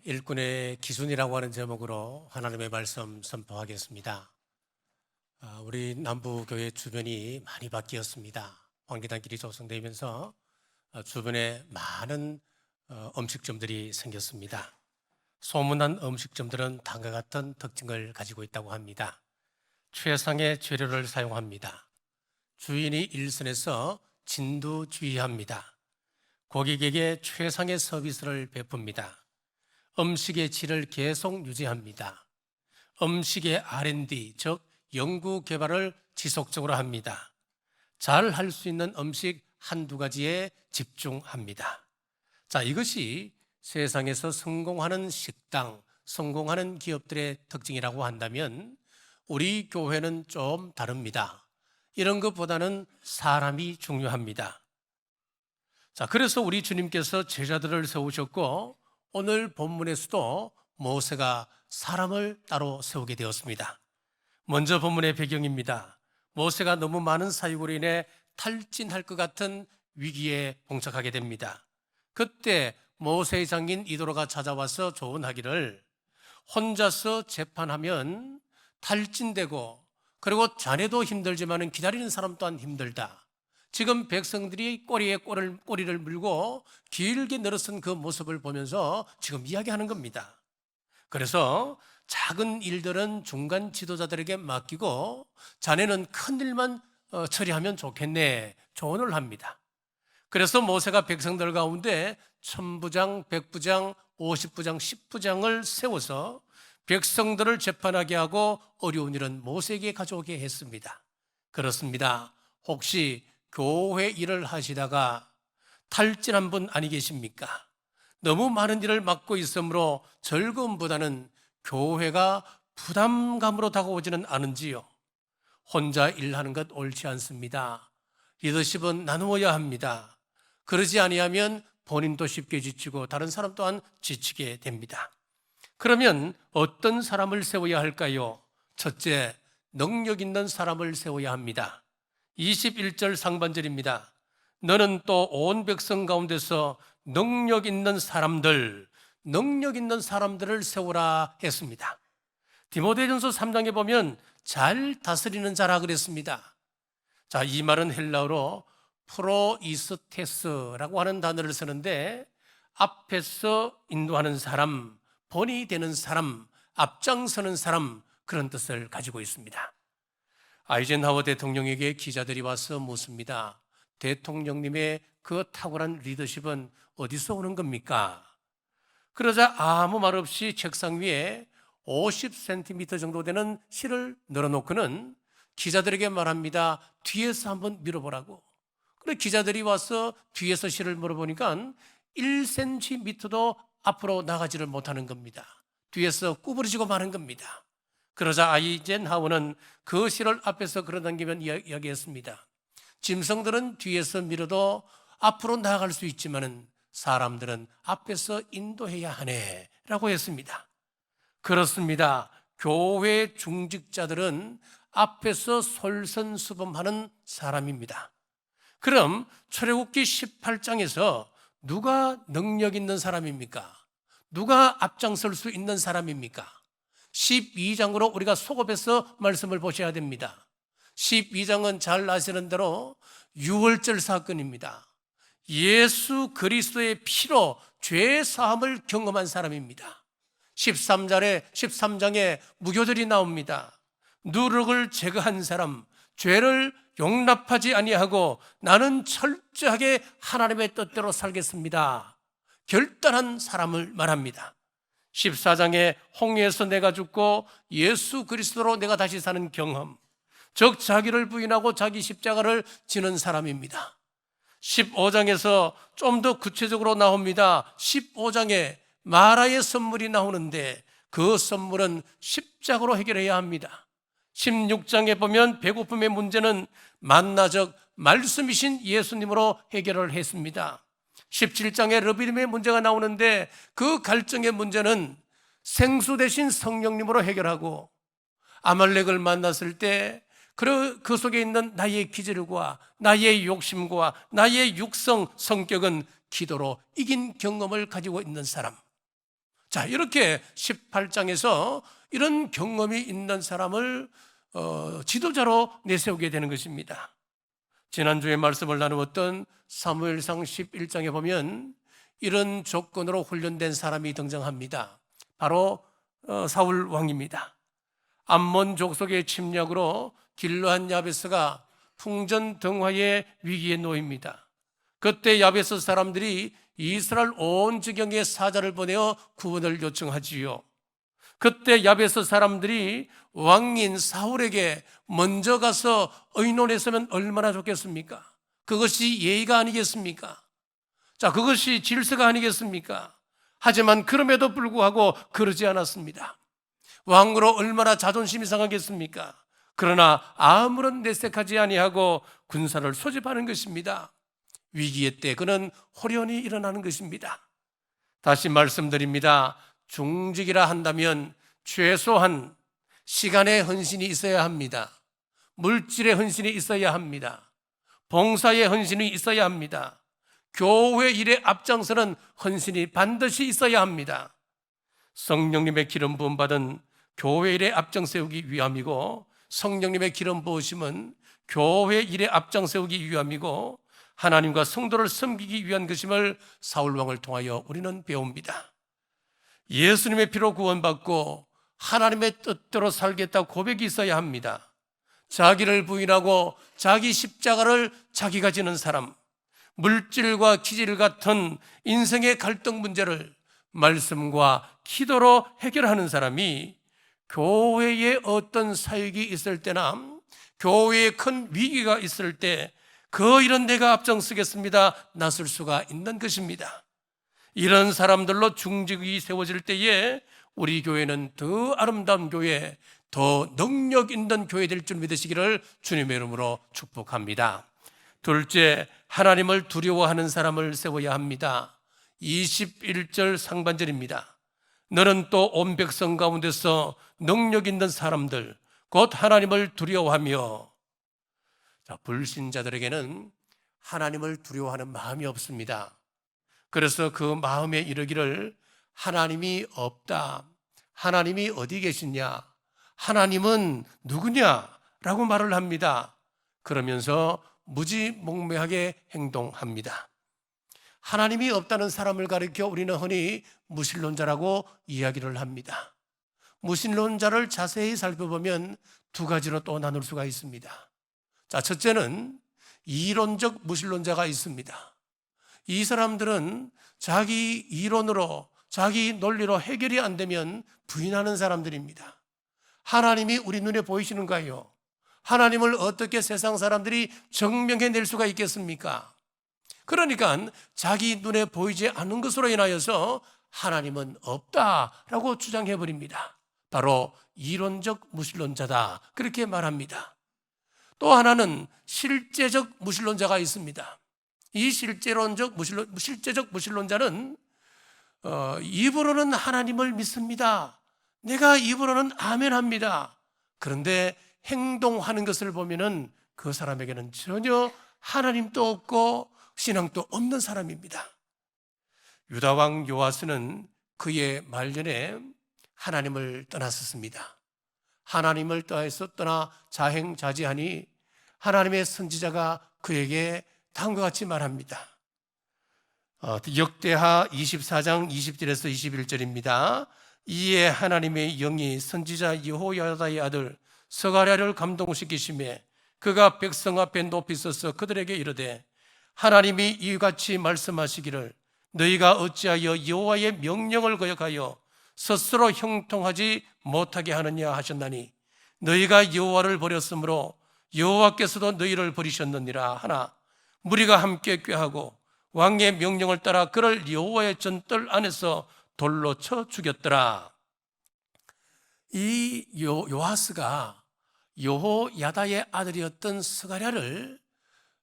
일꾼의 기준이라고 하는 제목으로 하나님의 말씀 선포하겠습니다. 우리 남부교회 주변이 많이 바뀌었습니다. 황리단길이 조성되면서 주변에 많은 음식점들이 생겼습니다. 소문난 음식점들은 다음과 같은 특징을 가지고 있다고 합니다. 최상의 재료를 사용합니다. 주인이 일선에서 진두지휘합니다. 고객에게 최상의 서비스를 베풉니다. 음식의 질을 계속 유지합니다. 음식의 R&D, 즉 연구 개발을 지속적으로 합니다. 잘 할 수 있는 음식 한두 가지에 집중합니다. 자, 이것이 세상에서 성공하는 식당, 성공하는 기업들의 특징이라고 한다면 우리 교회는 좀 다릅니다. 이런 것보다는 사람이 중요합니다. 자, 그래서 우리 주님께서 제자들을 세우셨고 오늘 본문에서도 모세가 사람을 따로 세우게 되었습니다. 먼저 본문의 배경입니다. 모세가 너무 많은 사역으로 인해 탈진할 것 같은 위기에 봉착하게 됩니다. 그때 모세의 장인 이도로가 찾아와서 조언하기를 혼자서 재판하면 탈진되고 그리고 자네도 힘들지만 기다리는 사람 또한 힘들다. 지금 백성들이 꼬리에 꼬리를 물고 길게 늘어선 그 모습을 보면서 지금 이야기하는 겁니다. 그래서 작은 일들은 중간 지도자들에게 맡기고 자네는 큰 일만 처리하면 좋겠네 조언을 합니다. 그래서 모세가 백성들 가운데 1000부장, 100부장, 50부장, 10부장을 세워서 백성들을 재판하게 하고 어려운 일은 모세에게 가져오게 했습니다. 그렇습니다. 혹시 교회 일을 하시다가 탈진한 분 아니 계십니까? 너무 많은 일을 맡고 있으므로 즐거움보다는 교회가 부담감으로 다가오지는 않은지요? 혼자 일하는 것 옳지 않습니다. 리더십은 나누어야 합니다. 그러지 아니하면 본인도 쉽게 지치고 다른 사람 또한 지치게 됩니다. 그러면 어떤 사람을 세워야 할까요? 첫째, 능력 있는 사람을 세워야 합니다. 21절 상반절입니다. 너는 또 온 백성 가운데서 능력 있는 사람들을 세우라 했습니다. 디모데전서 3장에 보면 잘 다스리는 자라 그랬습니다. 자, 이 말은 헬라어로 프로이스테스라고 하는 단어를 쓰는데 앞에서 인도하는 사람, 본이 되는 사람, 앞장서는 사람, 그런 뜻을 가지고 있습니다. 아이젠하워 대통령에게 기자들이 와서 묻습니다. 대통령님의 그 탁월한 리더십은 어디서 오는 겁니까? 그러자 아무 말 없이 책상 위에 50cm 정도 되는 실을 늘어놓고는 기자들에게 말합니다. 뒤에서 한번 밀어보라고. 그래 기자들이 와서 뒤에서 실을 물어보니까 1cm도 앞으로 나가지를 못하는 겁니다. 뒤에서 구부러지고 마는 겁니다. 그러자 아이젠하워는 그 실을 앞에서 끌어당기면 이야기했습니다. 짐승들은 뒤에서 밀어도 앞으로 나아갈 수 있지만 사람들은 앞에서 인도해야 하네 라고 했습니다. 그렇습니다. 교회 중직자들은 앞에서 솔선수범하는 사람입니다. 그럼 출애굽기 18장에서 누가 능력 있는 사람입니까? 누가 앞장설 수 있는 사람입니까? 12장으로 우리가 소급해서 말씀을 보셔야 됩니다. 12장은 잘 아시는 대로 유월절 사건입니다. 예수 그리스도의 피로 죄 사함을 경험한 사람입니다. 13장에 무교들이 나옵니다. 누룩을 제거한 사람, 죄를 용납하지 아니하고 나는 철저하게 하나님의 뜻대로 살겠습니다. 결단한 사람을 말합니다. 14장에 홍해에서 내가 죽고 예수 그리스도로 내가 다시 사는 경험, 즉 자기를 부인하고 자기 십자가를 지는 사람입니다. 15장에서 좀 더 구체적으로 나옵니다. 15장에 마라의 선물이 나오는데 그 선물은 십자가로 해결해야 합니다. 16장에 보면 배고픔의 문제는 만나적 말씀이신 예수님으로 해결을 했습니다. 17장에 르비딤의 문제가 나오는데 그 갈증의 문제는 생수 대신 성령님으로 해결하고 아말렉을 만났을 때 그 속에 있는 나의 기질과 나의 욕심과 나의 육성 성격은 기도로 이긴 경험을 가지고 있는 사람. 자, 이렇게 18장에서 이런 경험이 있는 사람을 지도자로 내세우게 되는 것입니다. 지난주에 말씀을 나누었던 사무엘상 11장에 보면 이런 조건으로 훈련된 사람이 등장합니다. 바로 사울 왕입니다. 암몬 족속의 침략으로 길르한 야베스가 풍전등화의 위기에 놓입니다. 그때 야베스 사람들이 이스라엘 온 지경에 사자를 보내어 구원을 요청하지요. 그때 야베스 사람들이 왕인 사울에게 먼저 가서 의논했으면 얼마나 좋겠습니까? 그것이 예의가 아니겠습니까? 자, 그것이 질서가 아니겠습니까? 하지만 그럼에도 불구하고 그러지 않았습니다. 왕으로 얼마나 자존심이 상하겠습니까? 그러나 아무런 내색하지 아니하고 군사를 소집하는 것입니다. 위기의 때 그는 호련히 일어나는 것입니다. 다시 말씀드립니다. 중직이라 한다면 최소한 시간의 헌신이 있어야 합니다. 물질의 헌신이 있어야 합니다. 봉사의 헌신이 있어야 합니다. 교회 일에 앞장서는 헌신이 반드시 있어야 합니다. 성령님의 기름 부음 받은 교회 일에 앞장세우기 위함이고, 성령님의 기름 부으심은 교회 일에 앞장세우기 위함이고 하나님과 성도를 섬기기 위한 것임을 사울왕을 통하여 우리는 배웁니다. 예수님의 피로 구원받고 하나님의 뜻대로 살겠다 고백이 있어야 합니다. 자기를 부인하고 자기 십자가를 자기가 지는 사람, 물질과 기질 같은 인생의 갈등 문제를 말씀과 기도로 해결하는 사람이 교회에 어떤 사역이 있을 때나 교회에 큰 위기가 있을 때 그 일은 내가 앞장서겠습니다 나설 수가 있는 것입니다. 이런 사람들로 중직이 세워질 때에 우리 교회는 더 아름다운 교회, 더 능력 있는 교회 될 줄 믿으시기를 주님의 이름으로 축복합니다. 둘째, 하나님을 두려워하는 사람을 세워야 합니다. 21절 상반절입니다. 너는 또 온 백성 가운데서 능력 있는 사람들 곧 하나님을 두려워하며. 자, 불신자들에게는 하나님을 두려워하는 마음이 없습니다. 그래서 그 마음에 이르기를 하나님이 없다, 하나님이 어디 계시냐, 하나님은 누구냐 라고 말을 합니다. 그러면서 무지몽매하게 행동합니다. 하나님이 없다는 사람을 가리켜 우리는 흔히 무신론자라고 이야기를 합니다. 무신론자를 자세히 살펴보면 두 가지로 또 나눌 수가 있습니다. 자, 첫째는 이론적 무신론자가 있습니다. 이 사람들은 자기 이론으로, 자기 논리로 해결이 안 되면 부인하는 사람들입니다. 하나님이 우리 눈에 보이시는가요? 하나님을 어떻게 세상 사람들이 증명해낼 수가 있겠습니까? 그러니까 자기 눈에 보이지 않는 것으로 인하여서 하나님은 없다라고 주장해버립니다. 바로 이론적 무신론자다, 그렇게 말합니다. 또 하나는 실제적 무신론자가 있습니다. 이 실제적 무신론자는 입으로는 하나님을 믿습니다. 내가 입으로는 아멘합니다. 그런데 행동하는 것을 보면은 그 사람에게는 전혀 하나님도 없고 신앙도 없는 사람입니다. 유다왕 요아스는 그의 말년에 하나님을 떠났었습니다. 하나님을 떠나 자행자지하니 하나님의 선지자가 그에게 다음과 같이 말합니다. 역대하 24장 20절에서 21절입니다. 이에 하나님의 영이 선지자 여호야다의 아들 스가랴를 감동시키시매 그가 백성 앞에 높이 서서 그들에게 이르되 하나님이 이같이 말씀하시기를 너희가 어찌하여 여호와의 명령을 거역하여 스스로 형통하지 못하게 하느냐 하셨나니 너희가 여호와를 버렸으므로 여호와께서도 너희를 버리셨느니라 하나 무리가 함께 꾀하고 왕의 명령을 따라 그를 여호와의 전뜰 안에서 돌로 쳐 죽였더라. 이 요아스가 여호야다의 아들이었던 스가랴를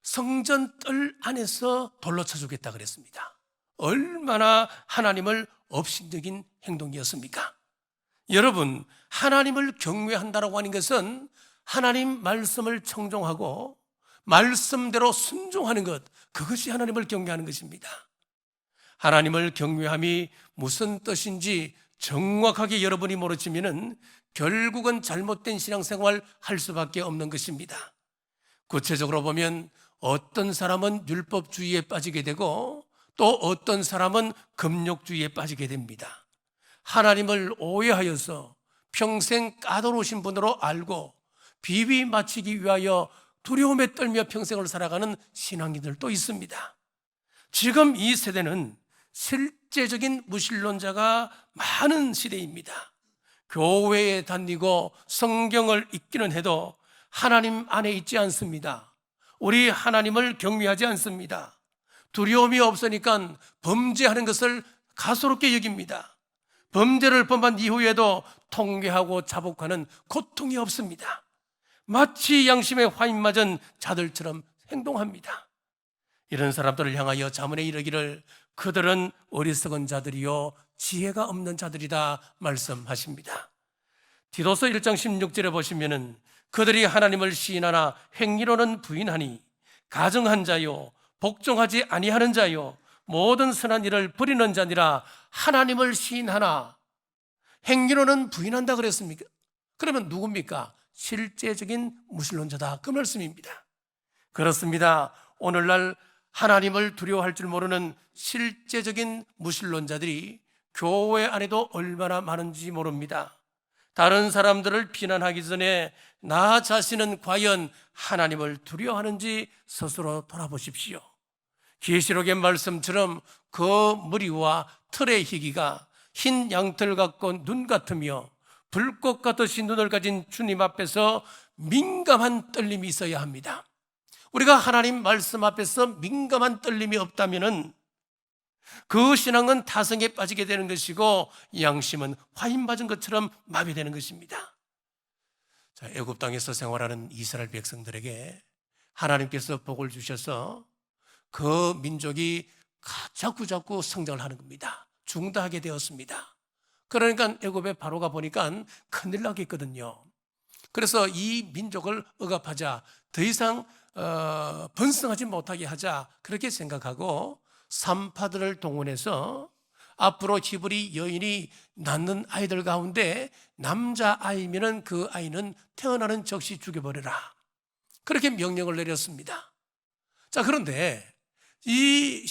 성전 뜰 안에서 돌로 쳐 죽였다 그랬습니다. 얼마나 하나님을 업신여긴 행동이었습니까? 여러분, 하나님을 경외한다라고 하는 것은 하나님 말씀을 청종하고 말씀대로 순종하는 것, 그것이 하나님을 경외하는 것입니다. 하나님을 경외함이 무슨 뜻인지 정확하게 여러분이 모르시면은 결국은 잘못된 신앙생활 할 수밖에 없는 것입니다. 구체적으로 보면 어떤 사람은 율법주의에 빠지게 되고 또 어떤 사람은 금욕주의에 빠지게 됩니다. 하나님을 오해하여서 평생 까다로우신 분으로 알고 비비 맞추기 위하여 두려움에 떨며 평생을 살아가는 신앙인들도 있습니다. 지금 이 세대는 실제적인 무신론자가 많은 시대입니다. 교회에 다니고 성경을 읽기는 해도 하나님 안에 있지 않습니다. 우리 하나님을 경외하지 않습니다. 두려움이 없으니까 범죄하는 것을 가소롭게 여깁니다. 범죄를 범한 이후에도 통회하고 자복하는 고통이 없습니다. 마치 양심에 화인 맞은 자들처럼 행동합니다. 이런 사람들을 향하여 자문에 이르기를 그들은 어리석은 자들이요 지혜가 없는 자들이다 말씀하십니다. 디도서 1장 16절에 보시면은 그들이 하나님을 시인하나 행위로는 부인하니 가증한 자요 복종하지 아니하는 자요 모든 선한 일을 버리는 자니라. 하나님을 시인하나 행위로는 부인한다 그랬습니까? 그러면 누굽니까? 실제적인 무신론자다 그 말씀입니다. 그렇습니다. 오늘날 하나님을 두려워할 줄 모르는 실제적인 무신론자들이 교회 안에도 얼마나 많은지 모릅니다. 다른 사람들을 비난하기 전에 나 자신은 과연 하나님을 두려워하는지 스스로 돌아보십시오. 계시록의 말씀처럼 그 무리와 틀의 희기가 흰 양털 같고 눈 같으며 불꽃 같으시 눈을 가진 주님 앞에서 민감한 떨림이 있어야 합니다. 우리가 하나님 말씀 앞에서 민감한 떨림이 없다면 그 신앙은 타성에 빠지게 되는 것이고 양심은 화인 맞은 것처럼 마비되는 것입니다. 자, 애굽 땅에서 생활하는 이스라엘 백성들에게 하나님께서 복을 주셔서 그 민족이 자꾸 성장을 하는 겁니다. 중다하게 되었습니다. 그러니까 애굽에 바로가 보니까 큰일 나겠거든요. 그래서 이 민족을 억압하자, 더 이상 번성하지 못하게 하자 그렇게 생각하고 산파들을 동원해서 앞으로 히브리 여인이 낳는 아이들 가운데 남자아이면 그 아이는 태어나는 즉시 죽여버려라 그렇게 명령을 내렸습니다. 자, 그런데 이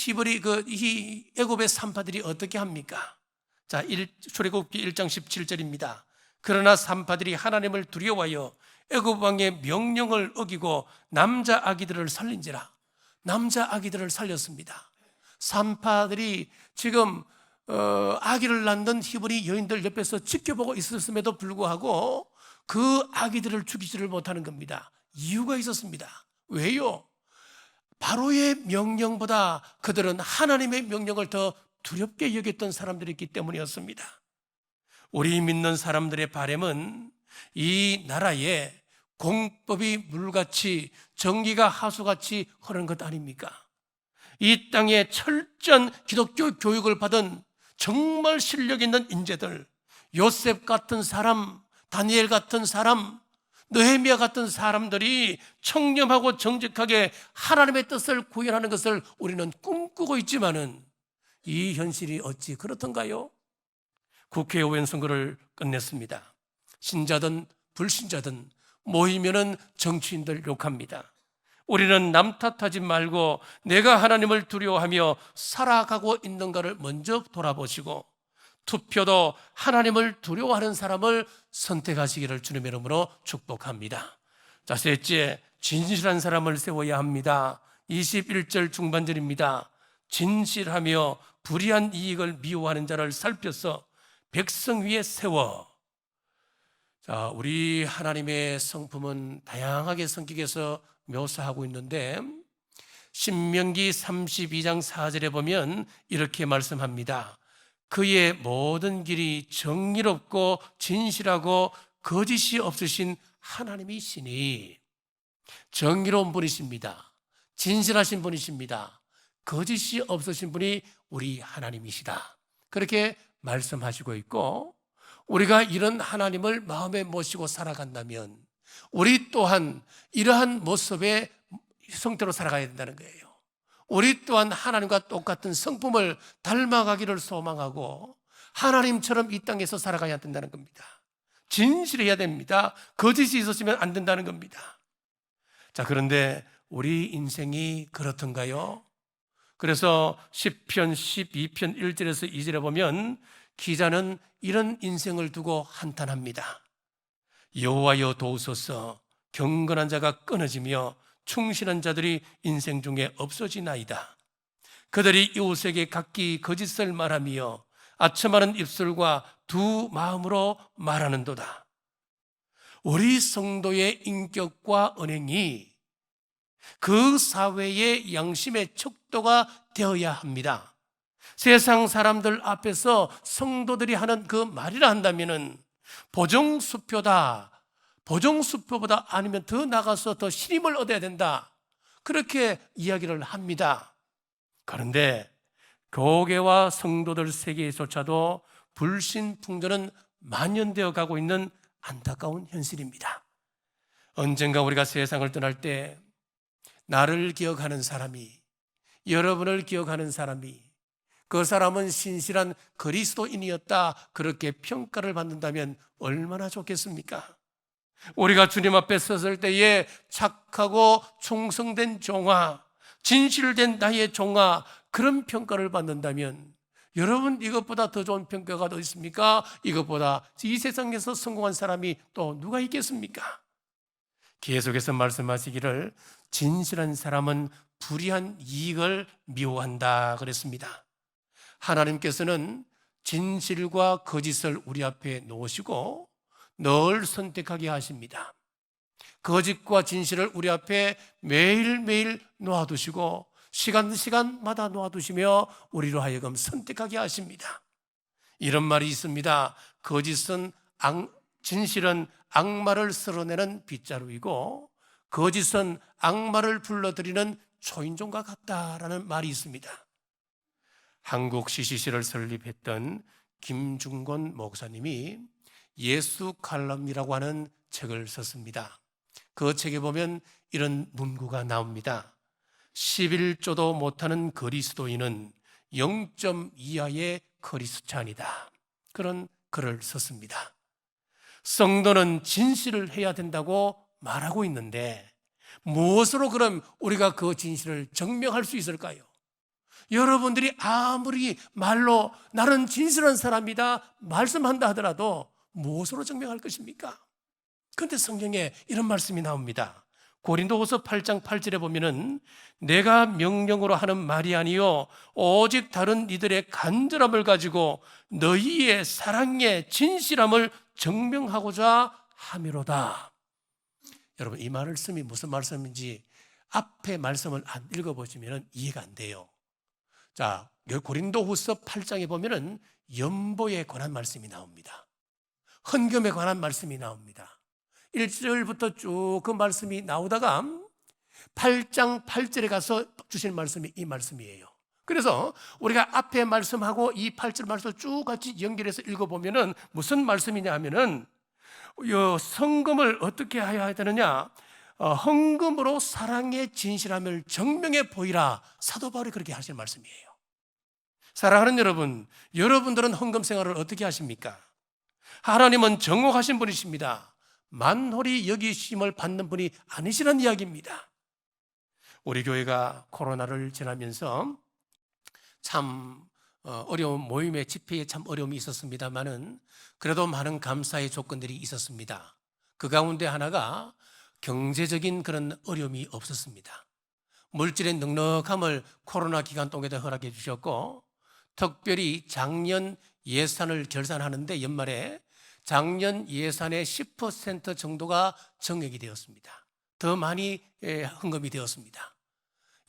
애굽의 산파들이 어떻게 합니까? 자, 출애굽기 1장 17절입니다. 그러나 산파들이 하나님을 두려워하여 애굽 왕의 명령을 어기고 남자 아기들을 살린지라. 남자 아기들을 살렸습니다. 산파들이 지금 아기를 낳는 히브리 여인들 옆에서 지켜보고 있었음에도 불구하고 그 아기들을 죽이지를 못하는 겁니다. 이유가 있었습니다. 왜요? 바로의 명령보다 그들은 하나님의 명령을 더 두렵게 여겼던 사람들이기 때문이었습니다. 우리 믿는 사람들의 바람은 이 나라에 공법이 물같이 정기가 하수같이 흐르는 것 아닙니까? 이 땅에 철저한 기독교 교육을 받은 정말 실력 있는 인재들, 요셉 같은 사람, 다니엘 같은 사람, 느헤미야 같은 사람들이 청렴하고 정직하게 하나님의 뜻을 구현하는 것을 우리는 꿈꾸고 있지만은 이 현실이 어찌 그렇던가요? 국회의원 선거를 끝냈습니다. 신자든 불신자든 모이면은 정치인들 욕합니다. 우리는 남 탓하지 말고 내가 하나님을 두려워하며 살아가고 있는가를 먼저 돌아보시고 투표도 하나님을 두려워하는 사람을 선택하시기를 주님의 이름으로 축복합니다. 자, 셋째, 진실한 사람을 세워야 합니다. 21절 중반절입니다. 진실하며 불의한 이익을 미워하는 자를 살펴서 백성 위에 세워. 자, 우리 하나님의 성품은 다양하게 성격에서 묘사하고 있는데 신명기 32장 4절에 보면 이렇게 말씀합니다. 그의 모든 길이 정의롭고 진실하고 거짓이 없으신 하나님이시니. 정의로운 분이십니다. 진실하신 분이십니다. 거짓이 없으신 분이 우리 하나님이시다. 그렇게 말씀하시고 있고, 우리가 이런 하나님을 마음에 모시고 살아간다면 우리 또한 이러한 모습의 형태로 살아가야 된다는 거예요. 우리 또한 하나님과 똑같은 성품을 닮아가기를 소망하고 하나님처럼 이 땅에서 살아가야 된다는 겁니다. 진실해야 됩니다. 거짓이 있었으면 안 된다는 겁니다. 자, 그런데 우리 인생이 그렇던가요? 그래서 시편 12편 1절에서 2절에 보면 기자는 이런 인생을 두고 한탄합니다. 여호와여 도우소서, 경건한 자가 끊어지며 충실한 자들이 인생 중에 없어지나이다. 그들이 이웃에게 각기 거짓을 말하며 아첨하는 입술과 두 마음으로 말하는도다. 우리 성도의 인격과 언행이 그 사회의 양심의 척도가 되어야 합니다. 세상 사람들 앞에서 성도들이 하는 그 말이라 한다면은 보정수표다, 보정수표보다 아니면 더 나가서 더 신임을 얻어야 된다, 그렇게 이야기를 합니다. 그런데 교계와 성도들 세계에서조차도 불신풍조는 만연되어 가고 있는 안타까운 현실입니다. 언젠가 우리가 세상을 떠날 때 나를 기억하는 사람이, 여러분을 기억하는 사람이, 그 사람은 신실한 그리스도인이었다, 그렇게 평가를 받는다면 얼마나 좋겠습니까? 우리가 주님 앞에 섰을 때에 착하고 충성된 종아, 진실된 나의 종아, 그런 평가를 받는다면 여러분, 이것보다 더 좋은 평가가 어디 있습니까? 이것보다 이 세상에서 성공한 사람이 또 누가 있겠습니까? 계속해서 말씀하시기를 진실한 사람은 불의한 이익을 미워한다 그랬습니다. 하나님께서는 진실과 거짓을 우리 앞에 놓으시고 늘 선택하게 하십니다. 거짓과 진실을 우리 앞에 매일매일 놓아두시고 시간마다 놓아두시며 우리로 하여금 선택하게 하십니다. 이런 말이 있습니다. 진실은 악마를 쓸어내는 빗자루이고 거짓은 악마를 불러들이는 초인종과 같다라는 말이 있습니다. 한국 CCC를 설립했던 김중곤 목사님이 예수 칼럼이라고 하는 책을 썼습니다. 그 책에 보면 이런 문구가 나옵니다. 11조도 못하는 그리스도인은 0점 이하의 크리스찬이다. 그런 글을 썼습니다. 성도는 진실을 해야 된다고 말하고 있는데 무엇으로 그럼 우리가 그 진실을 증명할 수 있을까요? 여러분들이 아무리 말로 나는 진실한 사람이다 말씀한다 하더라도 무엇으로 증명할 것입니까? 그런데 성경에 이런 말씀이 나옵니다. 고린도후서 8장 8절에 보면은 내가 명령으로 하는 말이 아니요 오직 다른 이들의 간절함을 가지고 너희의 사랑의 진실함을 증명하고자 함이로다. 여러분, 이 말씀이 무슨 말씀인지 앞에 말씀을 안 읽어보시면 이해가 안 돼요. 자, 고린도후서 8장에 보면은 연보에 관한 말씀이 나옵니다. 헌금에 관한 말씀이 나옵니다. 1절부터 쭉 그 말씀이 나오다가 8장 8절에 가서 주신 말씀이 이 말씀이에요. 그래서 우리가 앞에 말씀하고 이 8절 말씀을 쭉 같이 연결해서 읽어보면은 무슨 말씀이냐 하면은 성금을 어떻게 해야 되느냐, 헌금으로 사랑의 진실함을 증명해 보이라, 사도 바울이 그렇게 하시는 말씀이에요. 사랑하는 여러분, 여러분들은 헌금 생활을 어떻게 하십니까? 하나님은 정확하신 분이십니다. 만홀히 여기심을 받는 분이 아니시라는 이야기입니다. 우리 교회가 코로나를 지나면서 참 어려운 모임의 집회에 참 어려움이 있었습니다만은 그래도 많은 감사의 조건들이 있었습니다. 그 가운데 하나가 경제적인 그런 어려움이 없었습니다. 물질의 넉넉함을 코로나 기간 동안에도 허락해 주셨고, 특별히 작년 예산을 결산하는데 연말에 작년 예산의 10% 정도가 정액이 되었습니다. 더 많이 헌금이 되었습니다.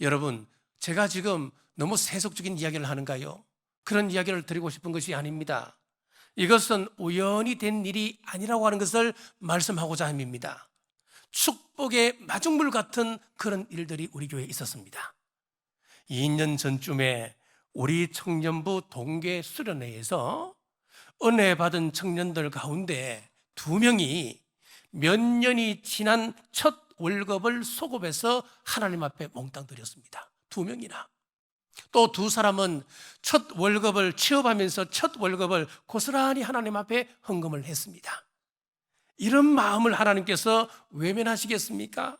여러분, 제가 지금 너무 세속적인 이야기를 하는가요? 그런 이야기를 드리고 싶은 것이 아닙니다. 이것은 우연히 된 일이 아니라고 하는 것을 말씀하고자 함입니다. 축복의 마중물 같은 그런 일들이 우리 교회에 있었습니다. 2년 전쯤에 우리 청년부 동계 수련회에서 은혜 받은 청년들 가운데 2명이 몇 년이 지난 첫 월급을 소급해서 하나님 앞에 몽땅 드렸습니다. 2명이나. 또 2사람은 첫 월급을 취업하면서 첫 월급을 고스란히 하나님 앞에 헌금을 했습니다. 이런 마음을 하나님께서 외면하시겠습니까?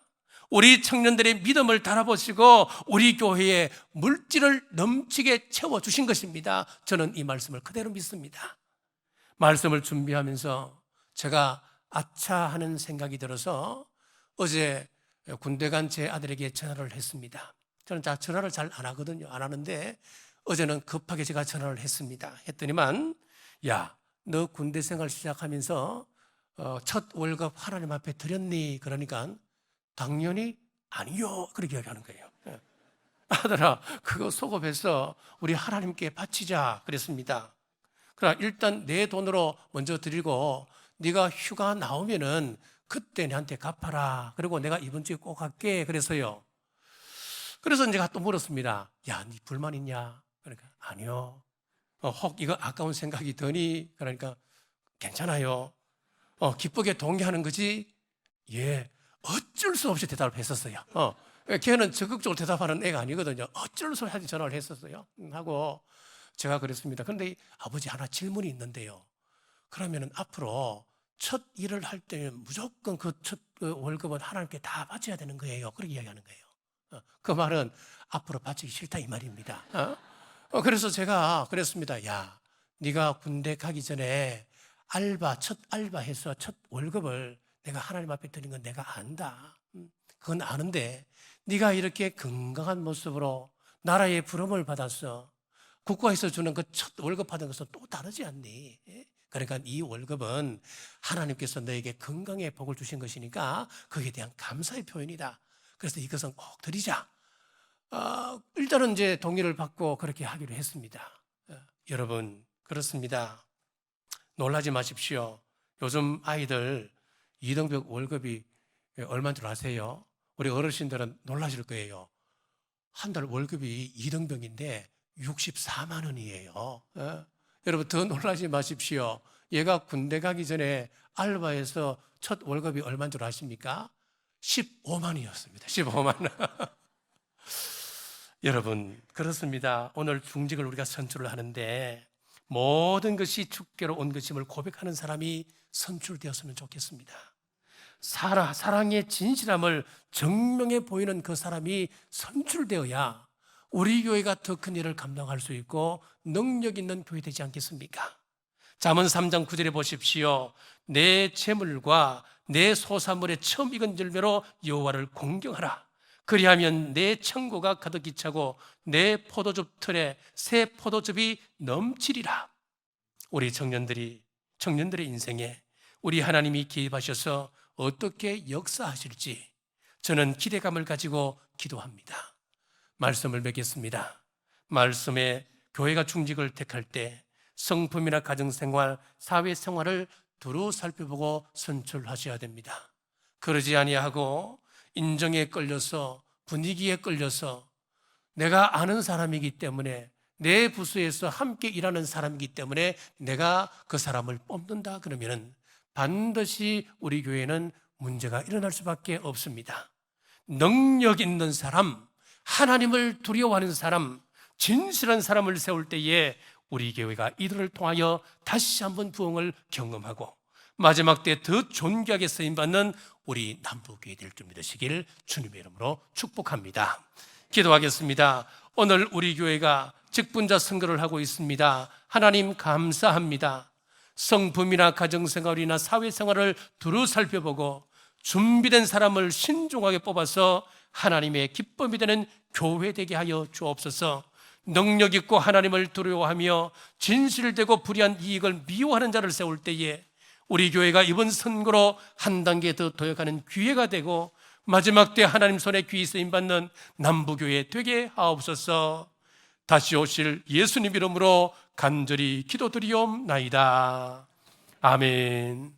우리 청년들의 믿음을 달아보시고 우리 교회에 물질을 넘치게 채워주신 것입니다. 저는 이 말씀을 그대로 믿습니다. 말씀을 준비하면서 제가 아차 하는 생각이 들어서 어제 군대 간 제 아들에게 전화를 했습니다. 저는 전화를 잘 안 하거든요. 안 하는데 어제는 급하게 제가 전화를 했습니다. 했더니만, 야, 너 군대 생활 시작하면서 첫 월급 하나님 앞에 드렸니? 그러니까 당연히 아니요, 그렇게 얘기하는 거예요. 아들아, 그거 소급해서 우리 하나님께 바치자 그랬습니다. 그러나 일단 내 돈으로 먼저 드리고 네가 휴가 나오면은 그때 내한테 갚아라. 그리고 내가 이번 주에 꼭 갈게. 그래서요. 그래서 제가 또 물었습니다. 야, 네 불만 있냐? 그러니까 아니요. 혹 이거 아까운 생각이 드니? 그러니까 괜찮아요. 기쁘게 동의하는 거지? 예. 어쩔 수 없이 대답을 했었어요. 걔는 적극적으로 대답하는 애가 아니거든요. 어쩔 수 없이 전화를 했었어요. 하고 제가 그랬습니다. 그런데 아버지, 하나 질문이 있는데요. 그러면은 앞으로 첫 일을 할 때는 무조건 그 첫 월급은 하나님께 다 바쳐야 되는 거예요. 그렇게 이야기하는 거예요. 그 말은 앞으로 바치기 싫다 이 말입니다. 그래서 제가 그랬습니다. 야, 네가 군대 가기 전에 첫 알바해서 첫 월급을 내가 하나님 앞에 드린 건 내가 안다. 그건 아는데 네가 이렇게 건강한 모습으로 나라의 부름을 받았어. 국가에서 주는 그 첫 월급 받은 것은 또 다르지 않니? 그러니까 이 월급은 하나님께서 너에게 건강의 복을 주신 것이니까 거기에 대한 감사의 표현이다. 그래서 이것은 꼭 드리자. 일단은 이제 동의를 받고 그렇게 하기로 했습니다. 여러분, 그렇습니다. 놀라지 마십시오. 요즘 아이들 이등병 월급이 얼마인 줄 아세요? 우리 어르신들은 놀라실 거예요. 한 달 월급이 이등병인데 64만 원이에요. 여러분, 더 놀라지 마십시오. 얘가 군대 가기 전에 알바해서 첫 월급이 얼마인 줄 아십니까? 15만이었습니다. 15만 원. 여러분, 그렇습니다. 오늘 중직을 우리가 선출을 하는데 모든 것이 주께로 온 것임을 고백하는 사람이 선출되었으면 좋겠습니다. 사랑의 진실함을 증명해 보이는 그 사람이 선출되어야 우리 교회가 더 큰 일을 감당할 수 있고 능력 있는 교회 되지 않겠습니까? 잠언 3장 9절에 보십시오. 내 재물과 내 소사물의 처음 익은 열매로 여호와를 공경하라. 그리하면 내 창고가 가득히 차고 내 포도즙 틀에 새 포도즙이 넘치리라. 우리 청년들의 인생에 우리 하나님이 개입하셔서 어떻게 역사하실지 저는 기대감을 가지고 기도합니다. 말씀을 맺겠습니다. 말씀에 교회가 중직을 택할 때 성품이나 가정생활, 사회생활을 두루 살펴보고 선출하셔야 됩니다. 그러지 아니하고 인정에 끌려서 분위기에 끌려서 내가 아는 사람이기 때문에 내 부서에서 함께 일하는 사람이기 때문에 내가 그 사람을 뽑는다 그러면 반드시 우리 교회는 문제가 일어날 수밖에 없습니다. 능력 있는 사람, 하나님을 두려워하는 사람, 진실한 사람을 세울 때에 우리 교회가 이들을 통하여 다시 한번 부흥을 경험하고 마지막 때 더 존귀하게 쓰임받는 우리 남부교회 될 줄 믿으시길 주님의 이름으로 축복합니다. 기도하겠습니다. 오늘 우리 교회가 직분자 선거를 하고 있습니다. 하나님 감사합니다. 성품이나 가정생활이나 사회생활을 두루 살펴보고 준비된 사람을 신중하게 뽑아서 하나님의 기쁨이 되는 교회 되게 하여 주옵소서. 능력 있고 하나님을 두려워하며 진실되고 불의한 이익을 미워하는 자를 세울 때에 우리 교회가 이번 선거로 한 단계 더 도약하는 기회가 되고 마지막 때 하나님 손에 귀히 쓰임받는 남부교회 되게 하옵소서. 다시 오실 예수님 이름으로 간절히 기도드리옵나이다. 아멘.